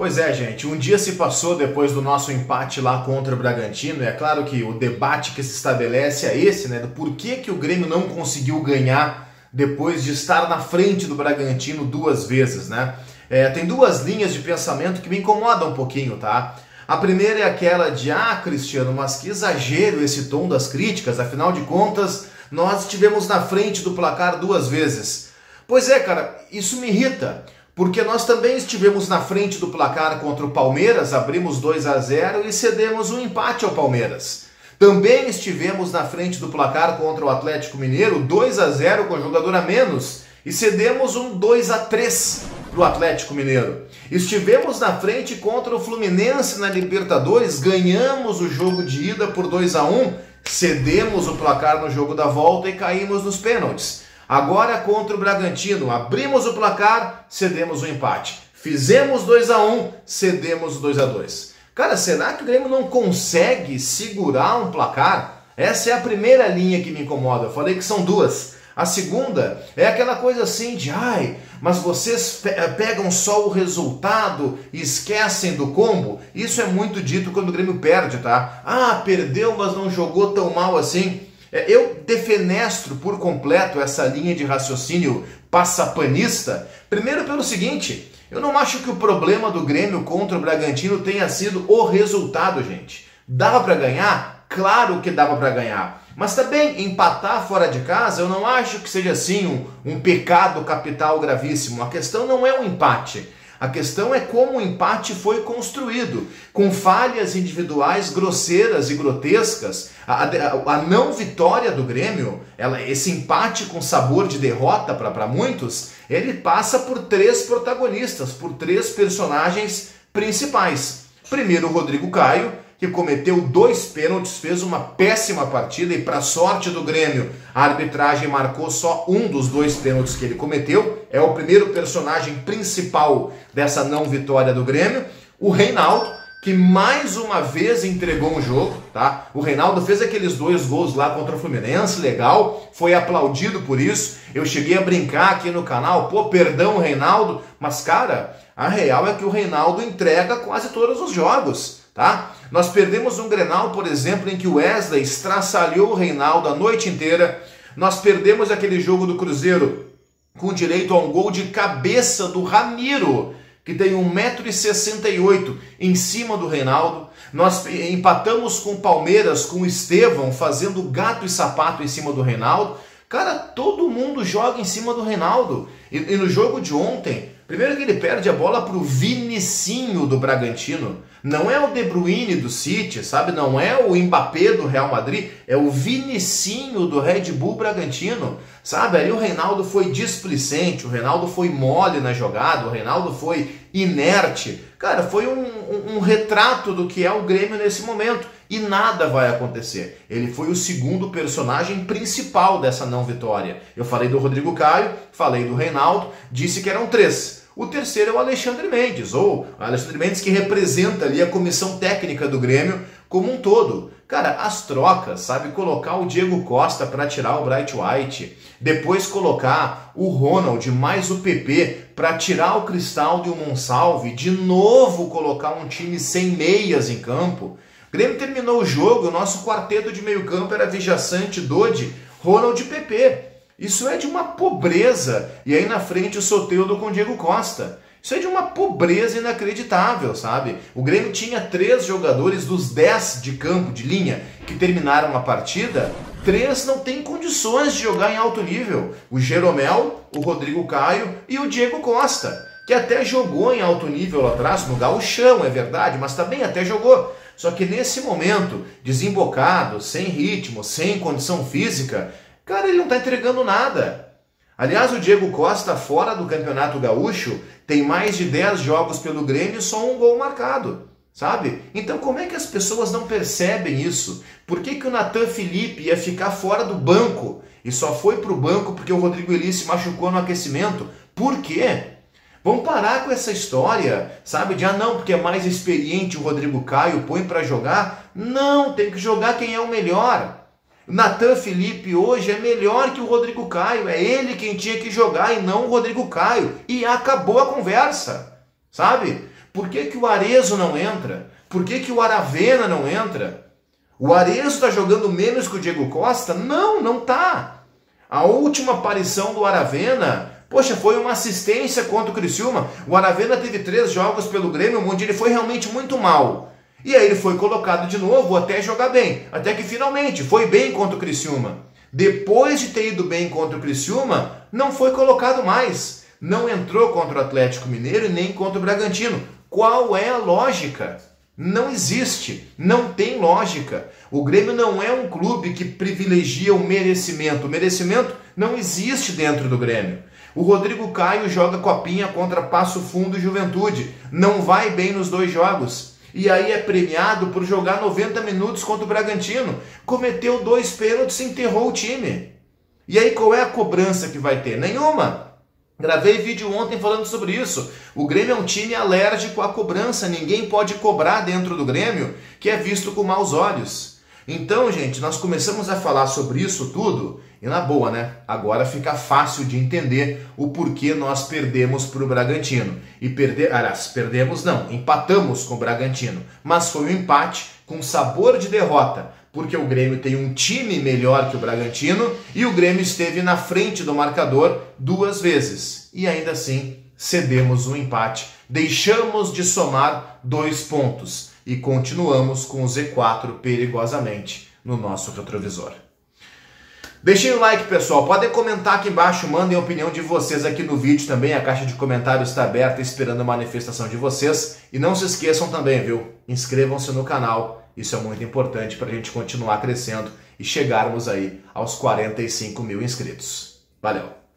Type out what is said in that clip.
Pois é, gente, um dia se passou depois do nosso empate lá contra o Bragantino, e é claro que o debate que se estabelece é esse, né, do porquê que o Grêmio não conseguiu ganhar depois de estar na frente do Bragantino duas vezes, né? Tem duas linhas de pensamento que me incomodam um pouquinho, tá? A primeira é aquela de, Cristiano, mas que exagero esse tom das críticas, afinal de contas, nós estivemos na frente do placar duas vezes. Pois é, cara, isso me irrita. Porque nós também estivemos na frente do placar contra o Palmeiras, abrimos 2-0 e cedemos um empate ao Palmeiras. Também estivemos na frente do placar contra o Atlético Mineiro, 2-0 com jogador a menos, e cedemos um 2-3 para o Atlético Mineiro. Estivemos na frente contra o Fluminense na Libertadores, ganhamos o jogo de ida por 2-1, cedemos o placar no jogo da volta e caímos nos pênaltis. Agora contra o Bragantino, abrimos o placar, cedemos o empate. Fizemos 2-1, cedemos 2-2. Cara, será que o Grêmio não consegue segurar um placar? Essa é a primeira linha que me incomoda. Eu falei que são duas. A segunda é aquela coisa assim de, mas vocês pegam só o resultado e esquecem do combo. Isso é muito dito quando o Grêmio perde, tá? Perdeu, mas não jogou tão mal assim. Eu defenestro por completo essa linha de raciocínio passapanista, primeiro pelo seguinte, eu não acho que o problema do Grêmio contra o Bragantino tenha sido o resultado, gente. Dava para ganhar? Claro que dava para ganhar. Mas também empatar fora de casa, eu não acho que seja assim um pecado capital gravíssimo. A questão não é o empate. A questão é como o empate foi construído, com falhas individuais grosseiras e grotescas. A não vitória do Grêmio, esse empate com sabor de derrota para muitos, ele passa por três protagonistas, por três personagens principais. Primeiro, o Rodrigo Caio, que cometeu 2 pênaltis, fez uma péssima partida e, para sorte do Grêmio, a arbitragem marcou só um dos 2 pênaltis que ele cometeu. É o primeiro personagem principal dessa não vitória do Grêmio. O Reinaldo, que mais uma vez entregou um jogo, tá? O Reinaldo fez aqueles 2 gols lá contra o Fluminense, legal, foi aplaudido por isso. Eu cheguei a brincar aqui no canal, perdão, Reinaldo, mas, cara, a real é que o Reinaldo entrega quase todos os jogos, tá? Nós perdemos um Grenal, por exemplo, em que o Wesley estraçalhou o Reinaldo a noite inteira. Nós perdemos aquele jogo do Cruzeiro com direito a um gol de cabeça do Ramiro, que tem 1,68 m em cima do Reinaldo. Nós empatamos com o Palmeiras, com o Estevão, fazendo gato e sapato em cima do Reinaldo. Cara, todo mundo joga em cima do Reinaldo. E no jogo de ontem, primeiro que ele perde a bola para o Vinicinho do Bragantino. Não é o De Bruyne do City, sabe? Não é o Mbappé do Real Madrid, é o Vinicinho do Red Bull Bragantino, sabe? Ali o Reinaldo foi displicente, o Reinaldo foi mole na jogada, o Reinaldo foi inerte. Cara, foi um retrato do que é o Grêmio nesse momento e nada vai acontecer. Ele foi o segundo personagem principal dessa não vitória. Eu falei do Rodrigo Caio, falei do Reinaldo, disse que eram 3. O terceiro é o Alexandre Mendes, ou Alexandre Mendes, que representa ali a comissão técnica do Grêmio como um todo. Cara, as trocas, sabe? Colocar o Diego Costa para tirar o Bright White, depois colocar o Ronald mais o PP para tirar o Cristaldo e o Monsalve, de novo colocar um time sem meias em campo. O Grêmio terminou o jogo, o nosso quarteto de meio campo era Vijaçante, Dodi, Ronald e PP. Isso é de uma pobreza. E aí na frente o Soteldo com o Diego Costa. Isso é de uma pobreza inacreditável, sabe? O Grêmio tinha 3 jogadores dos 10 de campo, de linha, que terminaram a partida. 3 não têm condições de jogar em alto nível. O Jeromel, o Rodrigo Caio e o Diego Costa, que até jogou em alto nível lá atrás, no gauchão, é verdade, mas também até jogou. Só que nesse momento, desembocado, sem ritmo, sem condição física, cara, ele não está entregando nada. Aliás, o Diego Costa, fora do Campeonato Gaúcho, tem mais de 10 jogos pelo Grêmio e só um gol marcado, sabe? Então como é que as pessoas não percebem isso? Por que o Natan Felipe ia ficar fora do banco e só foi para o banco porque o Rodrigo Eli se machucou no aquecimento? Por quê? Vamos parar com essa história, sabe? De, não, porque é mais experiente o Rodrigo Caio, põe para jogar. Não, tem que jogar quem é o melhor. Natan Felipe hoje é melhor que o Rodrigo Caio, é ele quem tinha que jogar e não o Rodrigo Caio. E acabou a conversa, sabe? Por que o Arezzo não entra? Por que o Aravena não entra? O Arezzo está jogando menos que o Diego Costa? Não, não tá. A última aparição do Aravena, poxa, foi uma assistência contra o Criciúma. O Aravena teve 3 jogos pelo Grêmio, onde ele foi realmente muito mal. E aí ele foi colocado de novo até jogar bem. Até que finalmente foi bem contra o Criciúma. Depois de ter ido bem contra o Criciúma, não foi colocado mais. Não entrou contra o Atlético Mineiro e nem contra o Bragantino. Qual é a lógica? Não existe, não tem lógica. O Grêmio não é um clube que privilegia o merecimento. O merecimento não existe dentro do Grêmio. O Rodrigo Caio joga copinha contra Passo Fundo e Juventude. Não vai bem nos 2 jogos. E aí é premiado por jogar 90 minutos contra o Bragantino. Cometeu 2 pênaltis e enterrou o time. E aí qual é a cobrança que vai ter? Nenhuma. Gravei vídeo ontem falando sobre isso. O Grêmio é um time alérgico à cobrança. Ninguém pode cobrar dentro do Grêmio, que é visto com maus olhos. Então, gente, nós começamos a falar sobre isso tudo e na boa, né? Agora fica fácil de entender o porquê nós perdemos para o Bragantino. Perdemos não, empatamos com o Bragantino. Mas foi um empate com sabor de derrota, porque o Grêmio tem um time melhor que o Bragantino e o Grêmio esteve na frente do marcador 2 vezes. E ainda assim cedemos um empate, deixamos de somar 2 pontos e continuamos com o Z4 perigosamente no nosso retrovisor. Deixem o like, pessoal. Podem comentar aqui embaixo, mandem a opinião de vocês aqui no vídeo também. A caixa de comentários está aberta esperando a manifestação de vocês. E não se esqueçam também, viu? Inscrevam-se no canal. Isso é muito importante para a gente continuar crescendo e chegarmos aí aos 45 mil inscritos. Valeu!